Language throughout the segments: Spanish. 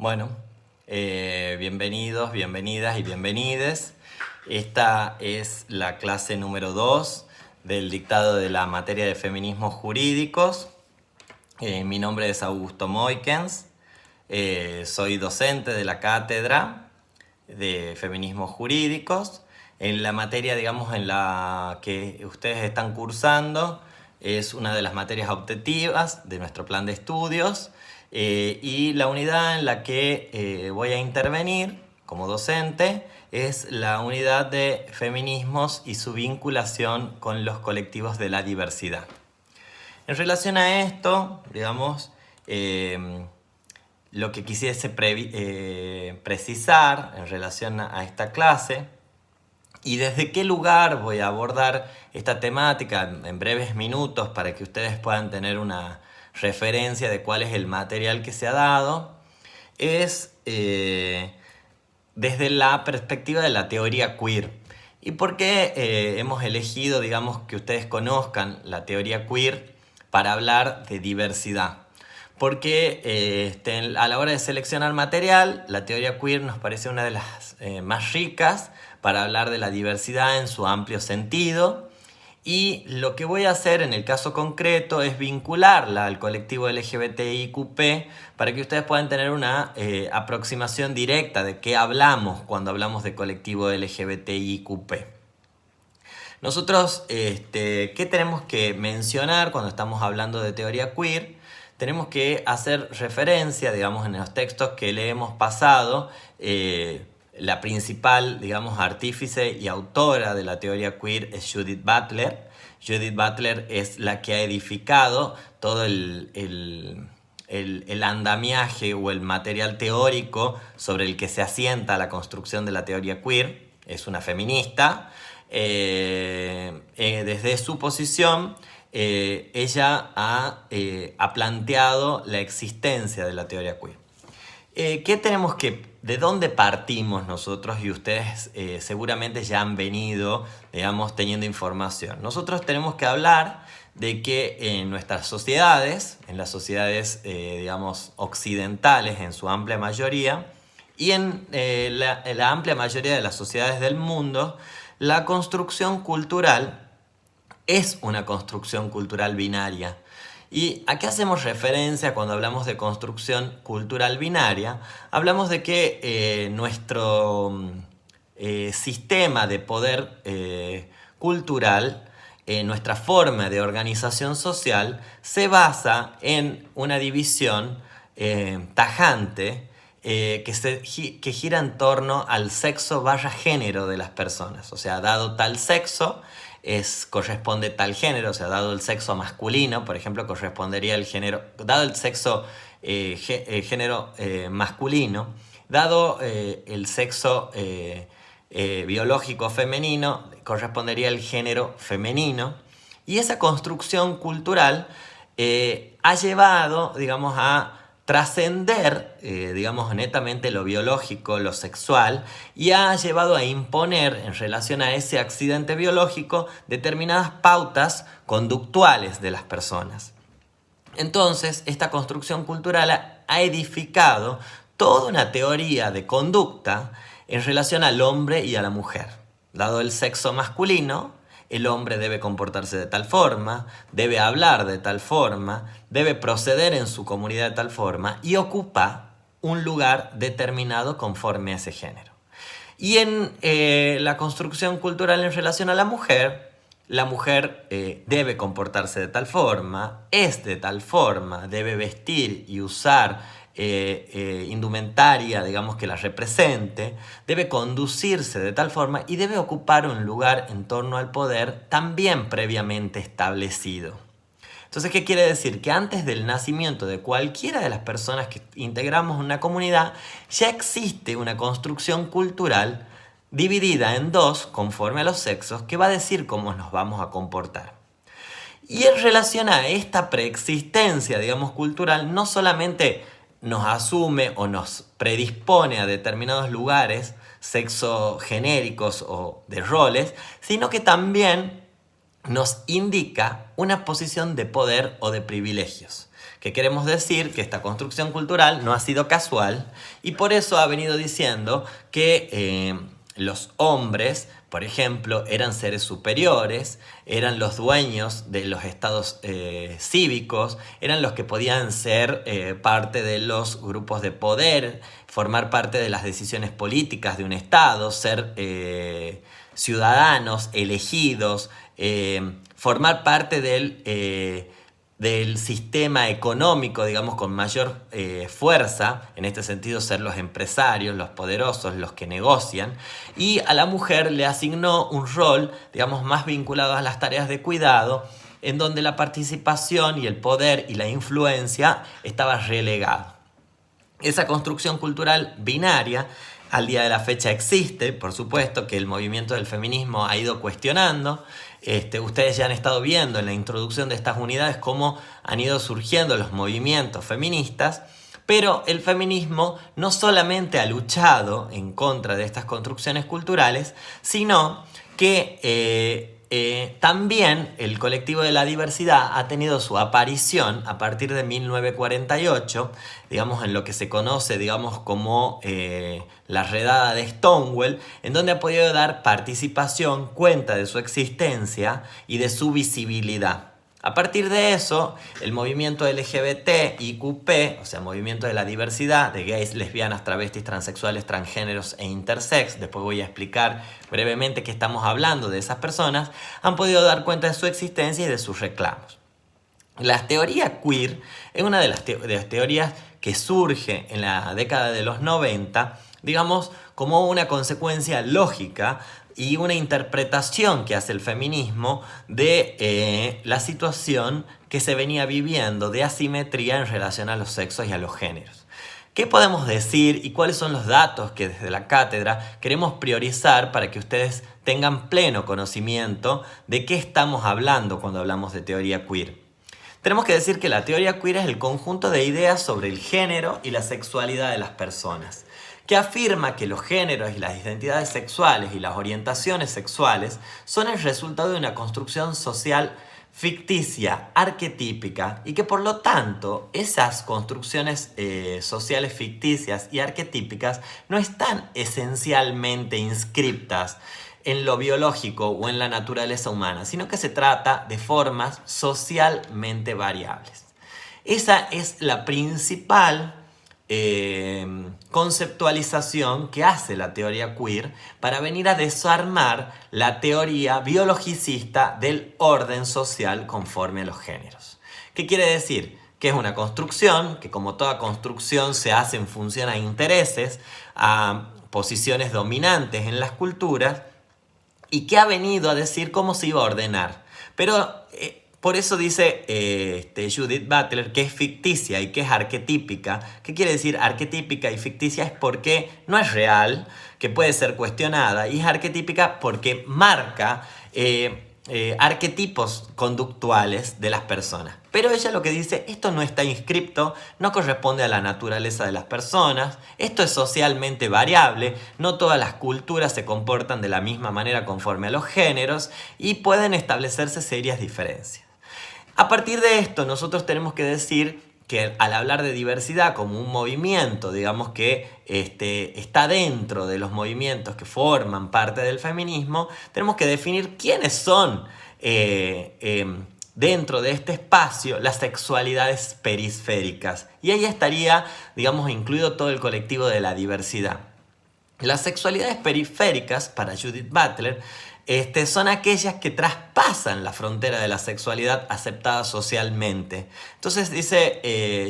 Bueno, bienvenidos, bienvenidas y bienvenides. Esta es la clase número 2 del dictado de la materia de feminismos jurídicos. Mi nombre es Augusto Moikens, soy docente de la cátedra de feminismos jurídicos. En la materia, digamos, en la que ustedes están cursando, es una de las materias optativas de nuestro plan de estudios. Y la unidad en la que voy a intervenir como docente es la unidad de feminismos y su vinculación con los colectivos de la diversidad. En relación a esto, digamos, lo que quisiese precisar en relación a esta clase y desde qué lugar voy a abordar esta temática en breves minutos para que ustedes puedan tener una referencia de cuál es el material que se ha dado, es desde la perspectiva de la teoría queer. ¿Y por qué hemos elegido, digamos, que ustedes conozcan la teoría queer para hablar de diversidad? Porque a la hora de seleccionar material, la teoría queer nos parece una de las más ricas para hablar de la diversidad en su amplio sentido. Y lo que voy a hacer en el caso concreto es vincularla al colectivo LGBTIQ+, para que ustedes puedan tener una aproximación directa de qué hablamos cuando hablamos de colectivo LGBTIQ+. Nosotros, ¿qué tenemos que mencionar cuando estamos hablando de teoría queer? Tenemos que hacer referencia, digamos, en los textos que le hemos pasado, la principal, digamos, artífice y autora de la teoría queer es Judith Butler. Judith Butler es la que ha edificado todo el andamiaje o el material teórico sobre el que se asienta la construcción de la teoría queer. Es una feminista. Desde su posición, ella ha planteado la existencia de la teoría queer. ¿De dónde partimos nosotros? Y ustedes seguramente ya han venido, digamos, teniendo información. Nosotros tenemos que hablar de que en nuestras sociedades, en las sociedades, digamos, occidentales en su amplia mayoría, y en la amplia mayoría de las sociedades del mundo, la construcción cultural es una construcción cultural binaria. ¿Y a qué hacemos referencia cuando hablamos de construcción cultural binaria? Hablamos de que nuestro sistema de poder cultural, nuestra forma de organización social, se basa en una división tajante que gira en torno al sexo/género de las personas. O sea, dado tal sexo, corresponde tal género. O sea, dado el sexo masculino, por ejemplo, correspondería el género, dado el sexo género masculino, dado el sexo biológico femenino, correspondería el género femenino. Y esa construcción cultural ha llevado, digamos, a trascender, digamos, netamente lo biológico, lo sexual, y ha llevado a imponer en relación a ese accidente biológico determinadas pautas conductuales de las personas. Entonces, esta construcción cultural ha edificado toda una teoría de conducta en relación al hombre y a la mujer. Dado el sexo masculino, el hombre debe comportarse de tal forma, debe hablar de tal forma, debe proceder en su comunidad de tal forma y ocupa un lugar determinado conforme a ese género. Y en la construcción cultural en relación a la mujer debe comportarse de tal forma, es de tal forma, debe vestir y usar indumentaria, digamos, que la represente, debe conducirse de tal forma y debe ocupar un lugar en torno al poder también previamente establecido. Entonces, ¿qué quiere decir? Que antes del nacimiento de cualquiera de las personas que integramos una comunidad, ya existe una construcción cultural dividida en dos, conforme a los sexos, que va a decir cómo nos vamos a comportar. Y en relación a esta preexistencia, digamos, cultural, no solamente nos asume o nos predispone a determinados lugares sexogenéricos o de roles, sino que también nos indica una posición de poder o de privilegios. ¿Qué queremos decir? Que esta construcción cultural no ha sido casual y por eso ha venido diciendo que los hombres, por ejemplo, eran seres superiores, eran los dueños de los estados cívicos, eran los que podían ser parte de los grupos de poder, formar parte de las decisiones políticas de un estado, ser ciudadanos elegidos, formar parte del sistema económico, digamos, con mayor fuerza, en este sentido ser los empresarios, los poderosos, los que negocian, y a la mujer le asignó un rol, digamos, más vinculado a las tareas de cuidado, en donde la participación y el poder y la influencia estaba relegado. Esa construcción cultural binaria al día de la fecha existe, por supuesto que el movimiento del feminismo ha ido cuestionando. Ustedes ya han estado viendo en la introducción de estas unidades cómo han ido surgiendo los movimientos feministas, pero el feminismo no solamente ha luchado en contra de estas construcciones culturales, sino que también el colectivo de la diversidad ha tenido su aparición a partir de 1948, digamos en lo que se conoce digamos como la redada de Stonewall, en donde ha podido dar participación, cuenta de su existencia y de su visibilidad. A partir de eso, el movimiento LGBT, IQP, o sea, movimiento de la diversidad, de gays, lesbianas, travestis, transexuales, transgéneros e intersex, después voy a explicar brevemente qué estamos hablando de esas personas, han podido dar cuenta de su existencia y de sus reclamos. La teoría queer es una de las teorías que surge en la década de los 90, digamos, como una consecuencia lógica y una interpretación que hace el feminismo de la situación que se venía viviendo de asimetría en relación a los sexos y a los géneros. ¿Qué podemos decir y cuáles son los datos que desde la cátedra queremos priorizar para que ustedes tengan pleno conocimiento de qué estamos hablando cuando hablamos de teoría queer? Tenemos que decir que la teoría queer es el conjunto de ideas sobre el género y la sexualidad de las personas, que afirma que los géneros y las identidades sexuales y las orientaciones sexuales son el resultado de una construcción social ficticia, arquetípica, y que por lo tanto esas construcciones sociales ficticias y arquetípicas no están esencialmente inscriptas en lo biológico o en la naturaleza humana, sino que se trata de formas socialmente variables. Esa es la principal conceptualización que hace la teoría queer para venir a desarmar la teoría biologicista del orden social conforme a los géneros. ¿Qué quiere decir? Que es una construcción, que como toda construcción se hace en función a intereses, a posiciones dominantes en las culturas, y que ha venido a decir cómo se iba a ordenar. Pero por eso dice Judith Butler que es ficticia y que es arquetípica. ¿Qué quiere decir arquetípica y ficticia? Es porque no es real, que puede ser cuestionada, y es arquetípica porque marca arquetipos conductuales de las personas. Pero ella lo que dice, esto no está inscripto, no corresponde a la naturaleza de las personas, esto es socialmente variable, no todas las culturas se comportan de la misma manera conforme a los géneros y pueden establecerse serias diferencias. A partir de esto, nosotros tenemos que decir que al hablar de diversidad como un movimiento, digamos que está dentro de los movimientos que forman parte del feminismo, tenemos que definir quiénes son dentro de este espacio las sexualidades periféricas. Y ahí estaría, digamos, incluido todo el colectivo de la diversidad. Las sexualidades periféricas, para Judith Butler, son aquellas que traspasan la frontera de la sexualidad aceptada socialmente. Entonces dice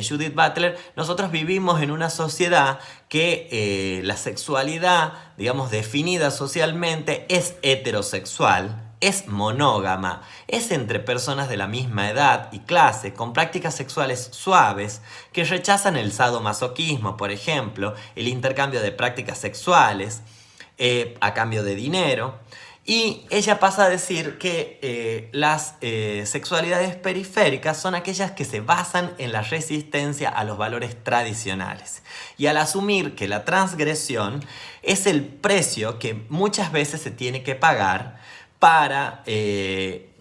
Judith Butler, nosotros vivimos en una sociedad que la sexualidad, digamos, definida socialmente es heterosexual, es monógama, es entre personas de la misma edad y clase, con prácticas sexuales suaves, que rechazan el sadomasoquismo, por ejemplo, el intercambio de prácticas sexuales a cambio de dinero. Y ella pasa a decir que las sexualidades periféricas son aquellas que se basan en la resistencia a los valores tradicionales. Y al asumir que la transgresión es el precio que muchas veces se tiene que pagar para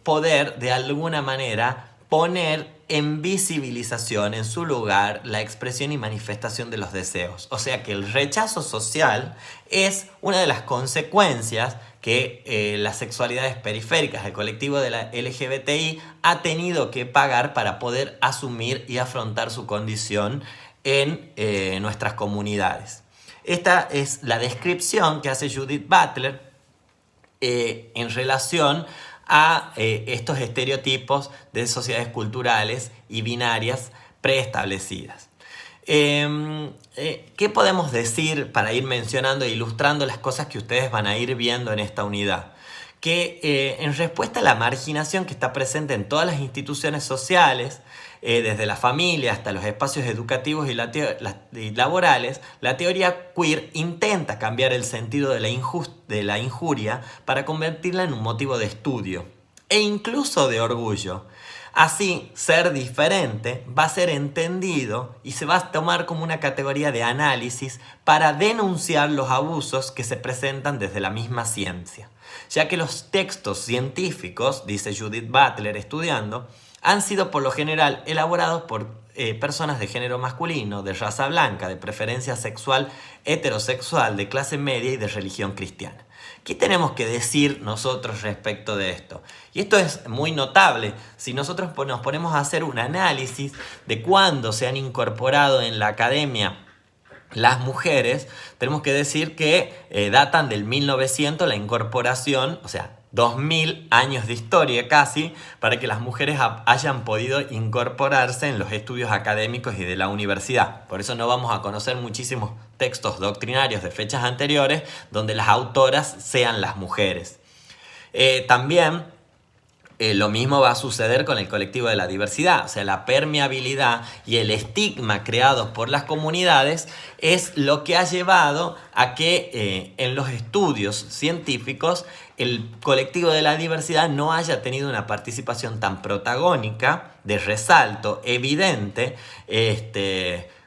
poder de alguna manera poner en visibilización, en su lugar, la expresión y manifestación de los deseos. O sea que el rechazo social es una de las consecuencias que las sexualidades periféricas, el colectivo de la LGBTI, ha tenido que pagar para poder asumir y afrontar su condición en nuestras comunidades. Esta es la descripción que hace Judith Butler en relación a estos estereotipos de sociedades culturales y binarias preestablecidas. ¿Qué podemos decir para ir mencionando e ilustrando las cosas que ustedes van a ir viendo en esta unidad? Que en respuesta a la marginación que está presente en todas las instituciones sociales, desde la familia hasta los espacios educativos y laborales, la teoría queer intenta cambiar el sentido de la injuria para convertirla en un motivo de estudio e incluso de orgullo. Así, ser diferente va a ser entendido y se va a tomar como una categoría de análisis para denunciar los abusos que se presentan desde la misma ciencia, ya que los textos científicos, dice Judith Butler estudiando, han sido por lo general elaborados por personas de género masculino, de raza blanca, de preferencia sexual heterosexual, de clase media y de religión cristiana. ¿Qué tenemos que decir nosotros respecto de esto? Y esto es muy notable. Si nosotros nos ponemos a hacer un análisis de cuándo se han incorporado en la academia las mujeres, tenemos que decir que datan del 1900 la incorporación, o sea, 2000 años de historia casi, para que las mujeres hayan podido incorporarse en los estudios académicos y de la universidad. Por eso no vamos a conocer muchísimos textos doctrinarios de fechas anteriores donde las autoras sean las mujeres. También lo mismo va a suceder con el colectivo de la diversidad, o sea, la permeabilidad y el estigma creados por las comunidades es lo que ha llevado a que en los estudios científicos el colectivo de la diversidad no haya tenido una participación tan protagónica, de resalto, evidente,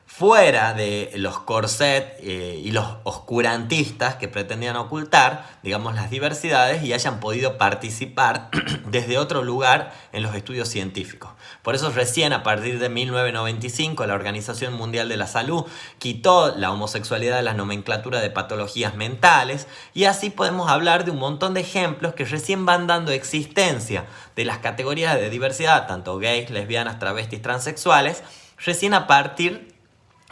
fuera de los corsets y los oscurantistas que pretendían ocultar, digamos, las diversidades y hayan podido participar desde otro lugar en los estudios científicos. Por eso recién a partir de 1995 la Organización Mundial de la Salud quitó la homosexualidad de la nomenclatura de patologías mentales y así podemos hablar de un montón de ejemplos que recién van dando existencia de las categorías de diversidad, tanto gays, lesbianas, travestis, transexuales, recién a partir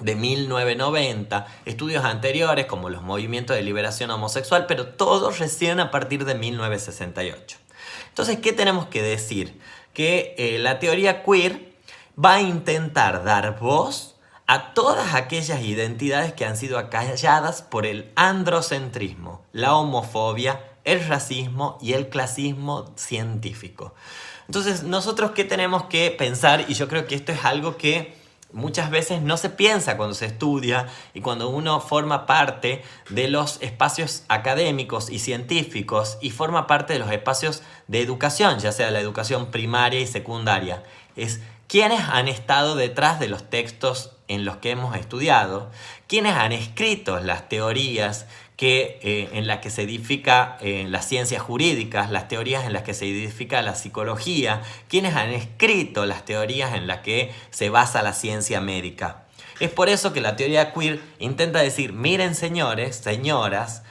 de 1990, estudios anteriores como los movimientos de liberación homosexual, pero todos recién a partir de 1968. Entonces, ¿qué tenemos que decir? Que la teoría queer va a intentar dar voz a todas aquellas identidades que han sido acalladas por el androcentrismo, la homofobia, el racismo y el clasismo científico. Entonces, nosotros ¿qué tenemos que pensar? Y yo creo que esto es algo que muchas veces no se piensa cuando se estudia y cuando uno forma parte de los espacios académicos y científicos y forma parte de los espacios de educación, ya sea la educación primaria y secundaria. Es quiénes han estado detrás de los textos en los que hemos estudiado, quiénes han escrito las teorías en las que se edifica las ciencias jurídicas, las teorías en las que se edifica la psicología, quienes han escrito las teorías en las que se basa la ciencia médica. Es por eso que la teoría queer intenta decir, miren señores, señoras,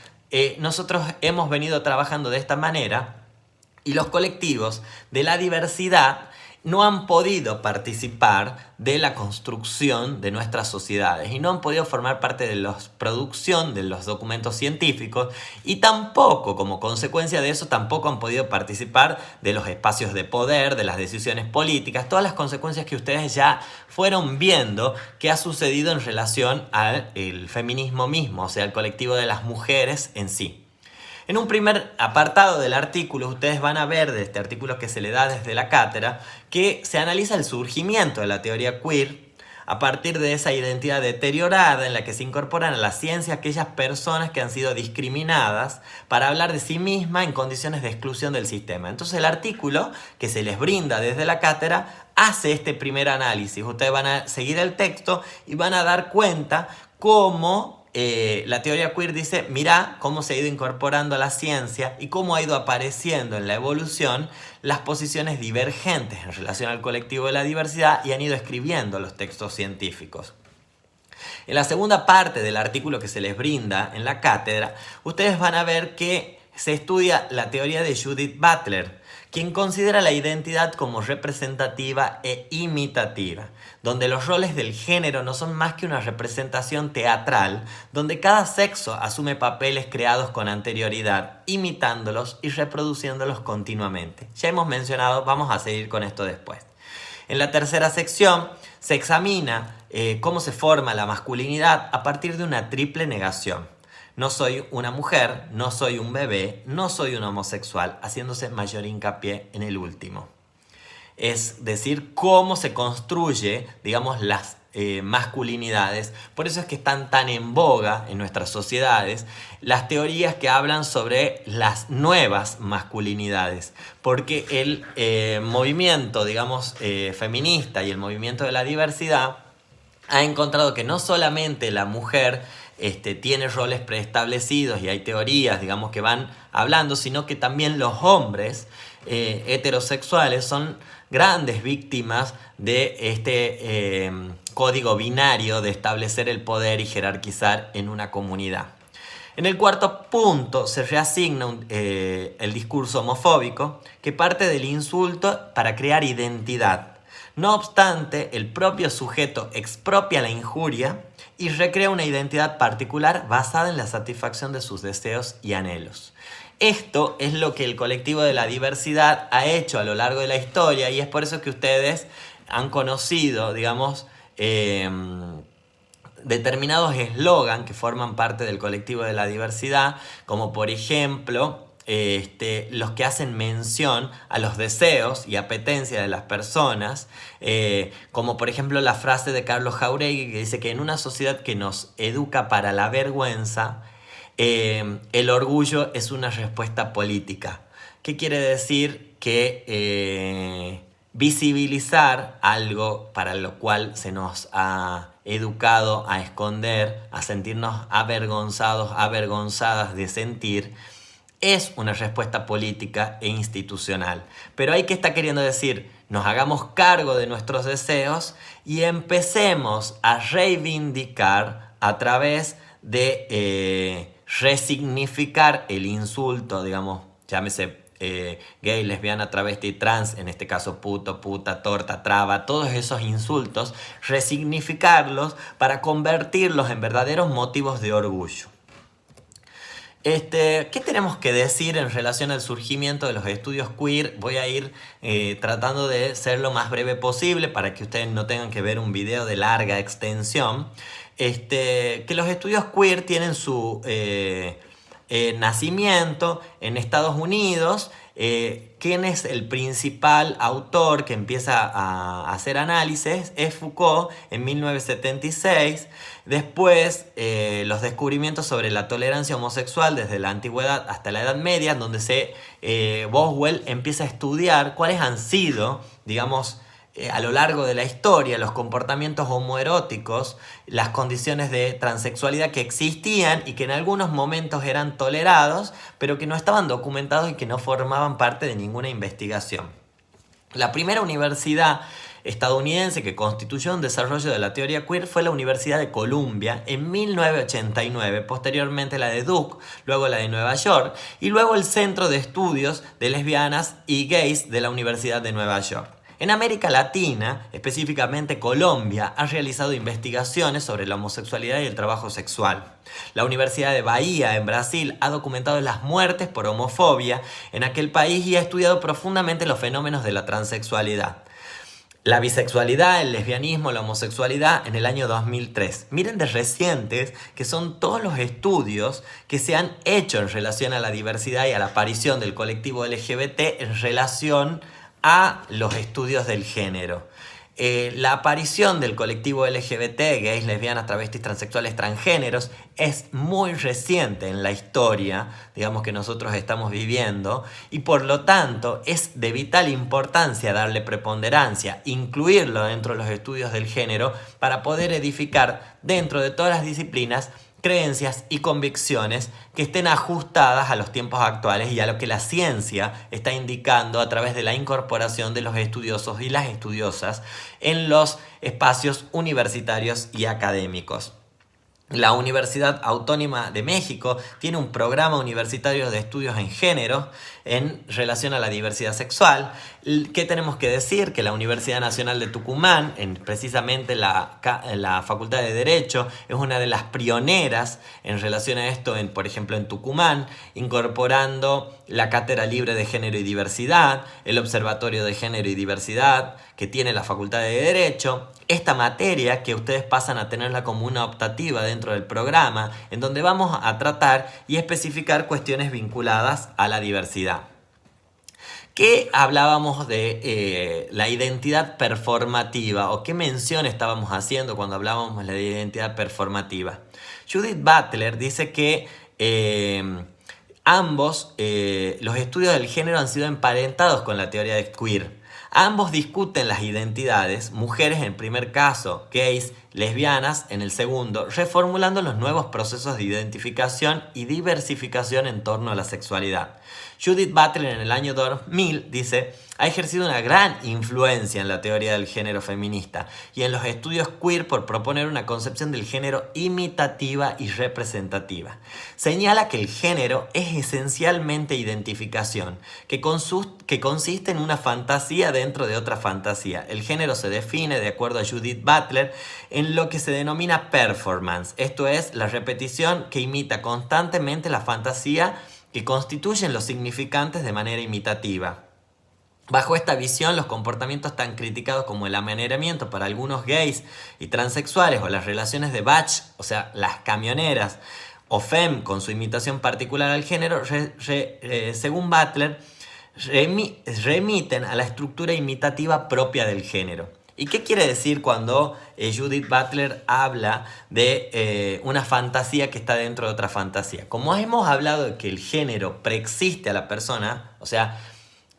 nosotros hemos venido trabajando de esta manera y los colectivos de la diversidad no han podido participar de la construcción de nuestras sociedades y no han podido formar parte de la producción de los documentos científicos y tampoco, como consecuencia de eso, tampoco han podido participar de los espacios de poder, de las decisiones políticas, todas las consecuencias que ustedes ya fueron viendo que ha sucedido en relación al feminismo mismo, o sea, el colectivo de las mujeres en sí. En un primer apartado del artículo, ustedes van a ver de este artículo que se le da desde la cátedra, que se analiza el surgimiento de la teoría queer a partir de esa identidad deteriorada en la que se incorporan a la ciencia aquellas personas que han sido discriminadas para hablar de sí mismas en condiciones de exclusión del sistema. Entonces el artículo que se les brinda desde la cátedra hace este primer análisis. Ustedes van a seguir el texto y van a dar cuenta cómo la teoría queer dice, mirá cómo se ha ido incorporando a la ciencia y cómo ha ido apareciendo en la evolución las posiciones divergentes en relación al colectivo de la diversidad y han ido escribiendo los textos científicos. En la segunda parte del artículo que se les brinda en la cátedra, ustedes van a ver que se estudia la teoría de Judith Butler, quien considera la identidad como representativa e imitativa, donde los roles del género no son más que una representación teatral, donde cada sexo asume papeles creados con anterioridad, imitándolos y reproduciéndolos continuamente. Ya hemos mencionado, vamos a seguir con esto después. En la tercera sección se examina cómo se forma la masculinidad a partir de una triple negación. No soy una mujer, no soy un bebé, no soy un homosexual, haciéndose mayor hincapié en el último. Es decir, cómo se construye, digamos, las masculinidades. Por eso es que están tan en boga en nuestras sociedades las teorías que hablan sobre las nuevas masculinidades. Porque el movimiento, digamos, feminista y el movimiento de la diversidad ha encontrado que no solamente la mujer tiene roles preestablecidos y hay teorías, digamos, que van hablando, sino que también los hombres heterosexuales son grandes víctimas de este código binario de establecer el poder y jerarquizar en una comunidad. En el cuarto punto se reasigna el discurso homofóbico, que parte del insulto para crear identidad. No obstante, el propio sujeto expropia la injuria y recrea una identidad particular basada en la satisfacción de sus deseos y anhelos. Esto es lo que el colectivo de la diversidad ha hecho a lo largo de la historia y es por eso que ustedes han conocido, digamos, determinados eslogans que forman parte del colectivo de la diversidad, como por ejemplo los que hacen mención a los deseos y apetencias de las personas, como por ejemplo la frase de Carlos Jauregui que dice que en una sociedad que nos educa para la vergüenza, el orgullo es una respuesta política. ¿Qué quiere decir? Que visibilizar algo para lo cual se nos ha educado a esconder, a sentirnos avergonzados, avergonzadas de sentir, es una respuesta política e institucional. Pero ahí que está queriendo decir, nos hagamos cargo de nuestros deseos y empecemos a reivindicar a través de resignificar el insulto, digamos, llámese gay, lesbiana, travesti, trans, en este caso puto, puta, torta, traba, todos esos insultos, resignificarlos para convertirlos en verdaderos motivos de orgullo. ¿Qué tenemos que decir en relación al surgimiento de los estudios queer? Voy a ir tratando de ser lo más breve posible para que ustedes no tengan que ver un video de larga extensión. Que los estudios queer tienen su nacimiento en Estados Unidos. ¿Quién es el principal autor que empieza a hacer análisis? Es Foucault en 1976. Después, los descubrimientos sobre la tolerancia homosexual desde la antigüedad hasta la Edad Media, donde Boswell empieza a estudiar cuáles han sido, digamos, a lo largo de la historia, los comportamientos homoeróticos, las condiciones de transexualidad que existían y que en algunos momentos eran tolerados, pero que no estaban documentados y que no formaban parte de ninguna investigación. La primera universidad estadounidense que constituyó un desarrollo de la teoría queer fue la Universidad de Columbia en 1989, posteriormente la de Duke, luego la de Nueva York y luego el Centro de Estudios de Lesbianas y Gays de la Universidad de Nueva York. En América Latina, específicamente Colombia, ha realizado investigaciones sobre la homosexualidad y el trabajo sexual. La Universidad de Bahía, en Brasil, ha documentado las muertes por homofobia en aquel país y ha estudiado profundamente los fenómenos de la transexualidad. La bisexualidad, el lesbianismo, la homosexualidad en el año 2003. Miren de recientes que son todos los estudios que se han hecho en relación a la diversidad y a la aparición del colectivo LGBT en relación a los estudios del género. La aparición del colectivo LGBT, gays, lesbianas, travestis, transexuales, transgéneros, es muy reciente en la historia, digamos, que nosotros estamos viviendo, y por lo tanto es de vital importancia darle preponderancia, incluirlo dentro de los estudios del género, para poder edificar dentro de todas las disciplinas creencias y convicciones que estén ajustadas a los tiempos actuales y a lo que la ciencia está indicando a través de la incorporación de los estudiosos y las estudiosas en los espacios universitarios y académicos. La Universidad Autónoma de México tiene un programa universitario de estudios en género en relación a la diversidad sexual. ¿Qué tenemos que decir? Que la Universidad Nacional de Tucumán, precisamente la Facultad de Derecho, es una de las pioneras en relación a esto, por ejemplo en Tucumán, incorporando la Cátedra Libre de Género y Diversidad, el Observatorio de Género y Diversidad que tiene la Facultad de Derecho. Esta materia que ustedes pasan a tenerla como una optativa dentro del programa, en donde vamos a tratar y especificar cuestiones vinculadas a la diversidad. ¿Qué hablábamos de la identidad performativa o qué mención estábamos haciendo cuando hablábamos de la identidad performativa? Judith Butler dice que ambos, los estudios del género han sido emparentados con la teoría de queer. Ambos discuten las identidades, mujeres en el primer caso, gays, lesbianas en el segundo, reformulando los nuevos procesos de identificación y diversificación en torno a la sexualidad. Judith Butler en el año 2000 dice, ha ejercido una gran influencia en la teoría del género feminista y en los estudios queer por proponer una concepción del género imitativa y representativa. Señala que el género es esencialmente identificación, que consiste en una fantasía dentro de otra fantasía. El género se define, de acuerdo a Judith Butler, en lo que se denomina performance, esto es, la repetición que imita constantemente la fantasía que constituyen los significantes de manera imitativa. Bajo esta visión, los comportamientos tan criticados como el amaneramiento para algunos gays y transexuales o las relaciones de batch, o sea, las camioneras, o femme con su imitación particular al género, según Butler, remiten a la estructura imitativa propia del género. ¿Y qué quiere decir cuando Judith Butler habla de una fantasía que está dentro de otra fantasía? Como hemos hablado de que el género preexiste a la persona, o sea,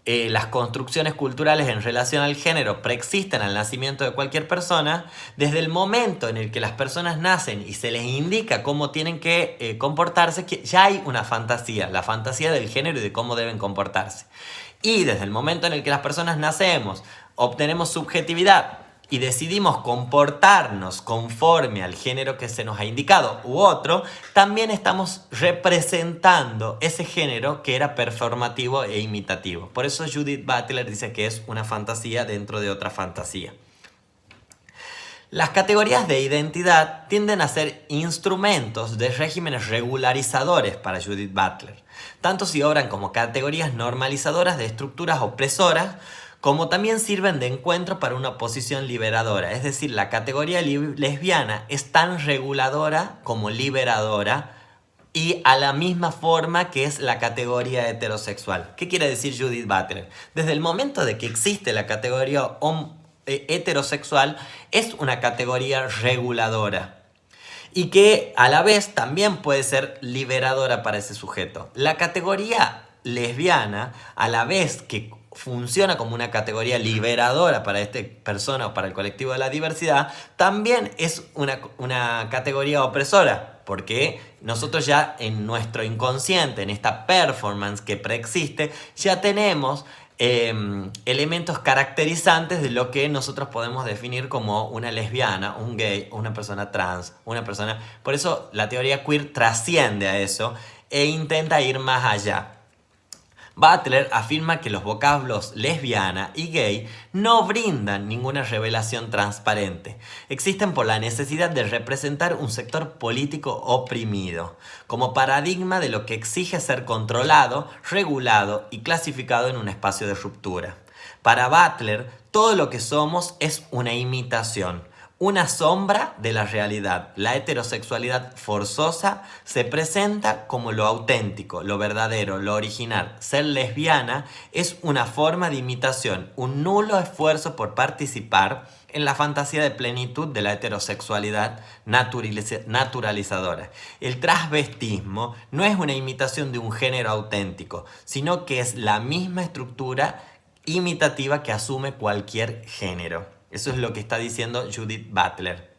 las construcciones culturales en relación al género preexisten al nacimiento de cualquier persona, desde el momento en el que las personas nacen y se les indica cómo tienen que comportarse, que ya hay una fantasía, la fantasía del género y de cómo deben comportarse. Y desde el momento en el que las personas nacemos, obtenemos subjetividad y decidimos comportarnos conforme al género que se nos ha indicado u otro, también estamos representando ese género que era performativo e imitativo. Por eso Judith Butler dice que es una fantasía dentro de otra fantasía. Las categorías de identidad tienden a ser instrumentos de regímenes regularizadores para Judith Butler, tanto si obran como categorías normalizadoras de estructuras opresoras, como también sirven de encuentro para una posición liberadora. Es decir, la categoría lesbiana es tan reguladora como liberadora y a la misma forma que es la categoría heterosexual. ¿Qué quiere decir Judith Butler? Desde el momento de que existe la categoría heterosexual, es una categoría reguladora y que a la vez también puede ser liberadora para ese sujeto. La categoría lesbiana, a la vez que funciona como una categoría liberadora para esta persona o para el colectivo de la diversidad, también es una categoría opresora, porque nosotros ya en nuestro inconsciente, en esta performance que preexiste, ya tenemos elementos caracterizantes de lo que nosotros podemos definir como una lesbiana, un gay, una persona trans, una persona... Por eso la teoría queer trasciende a eso e intenta ir más allá. Butler afirma que los vocablos lesbiana y gay no brindan ninguna revelación transparente. Existen por la necesidad de representar un sector político oprimido, como paradigma de lo que exige ser controlado, regulado y clasificado en un espacio de ruptura. Para Butler, todo lo que somos es una imitación, una sombra de la realidad. La heterosexualidad forzosa se presenta como lo auténtico, lo verdadero, lo original. Ser lesbiana es una forma de imitación, un nulo esfuerzo por participar en la fantasía de plenitud de la heterosexualidad naturalizadora. El transvestismo no es una imitación de un género auténtico, sino que es la misma estructura imitativa que asume cualquier género. Eso es lo que está diciendo Judith Butler.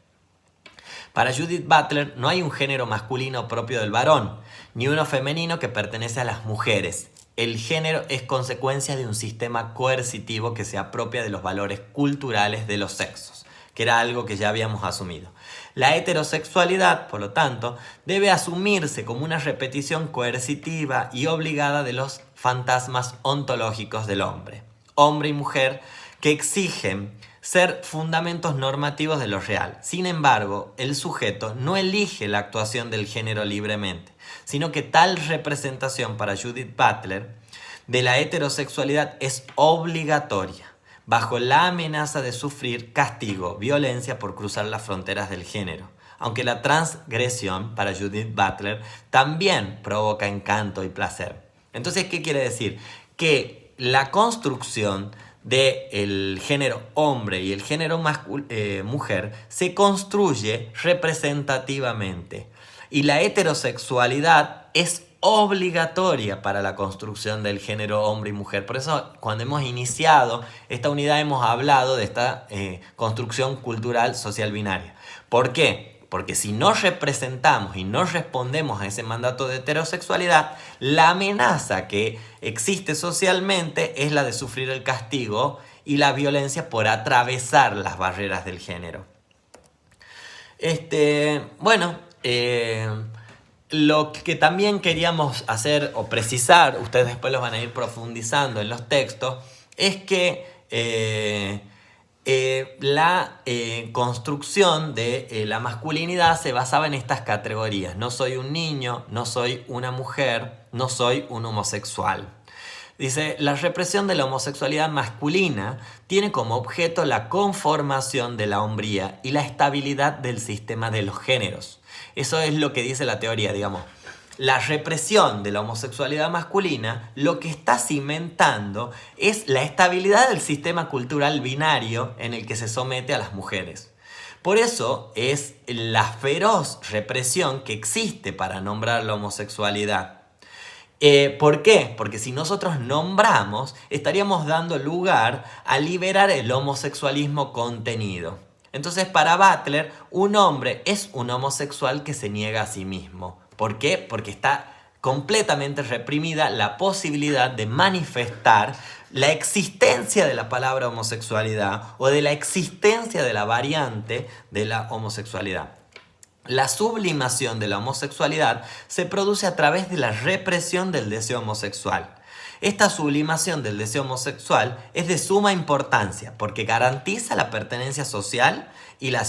Para Judith Butler no hay un género masculino propio del varón, ni uno femenino que pertenece a las mujeres. El género es consecuencia de un sistema coercitivo que se apropia de los valores culturales de los sexos, que era algo que ya habíamos asumido. La heterosexualidad, por lo tanto, debe asumirse como una repetición coercitiva y obligada de los fantasmas ontológicos del hombre y mujer, que exigen ser fundamentos normativos de lo real. Sin embargo, el sujeto no elige la actuación del género libremente, sino que tal representación para Judith Butler de la heterosexualidad es obligatoria, bajo la amenaza de sufrir castigo, violencia por cruzar las fronteras del género. Aunque la transgresión para Judith Butler también provoca encanto y placer. Entonces, ¿qué quiere decir? Que la construcción del género hombre y el género mujer se construye representativamente. Y la heterosexualidad es obligatoria para la construcción del género hombre y mujer. Por eso, cuando hemos iniciado esta unidad, hemos hablado de esta construcción cultural social binaria. ¿Por qué? Porque si no representamos y no respondemos a ese mandato de heterosexualidad, la amenaza que existe socialmente es la de sufrir el castigo y la violencia por atravesar las barreras del género. Lo que también queríamos hacer o precisar, ustedes después lo van a ir profundizando en los textos, es que la construcción de la masculinidad se basaba en estas categorías. No soy un niño, no soy una mujer, no soy un homosexual. Dice, la represión de la homosexualidad masculina tiene como objeto la conformación de la hombría y la estabilidad del sistema de los géneros. Eso es lo que dice la teoría, digamos. La represión de la homosexualidad masculina lo que está cimentando es la estabilidad del sistema cultural binario en el que se somete a las mujeres. Por eso es la feroz represión que existe para nombrar la homosexualidad. ¿Por qué? Porque si nosotros nombramos, estaríamos dando lugar a liberar el homosexualismo contenido. Entonces, para Butler, un hombre es un homosexual que se niega a sí mismo. ¿Por qué? Porque está completamente reprimida la posibilidad de manifestar la existencia de la palabra homosexualidad o de la existencia de la variante de la homosexualidad. La sublimación de la homosexualidad se produce a través de la represión del deseo homosexual. Esta sublimación del deseo homosexual es de suma importancia porque garantiza la pertenencia social y la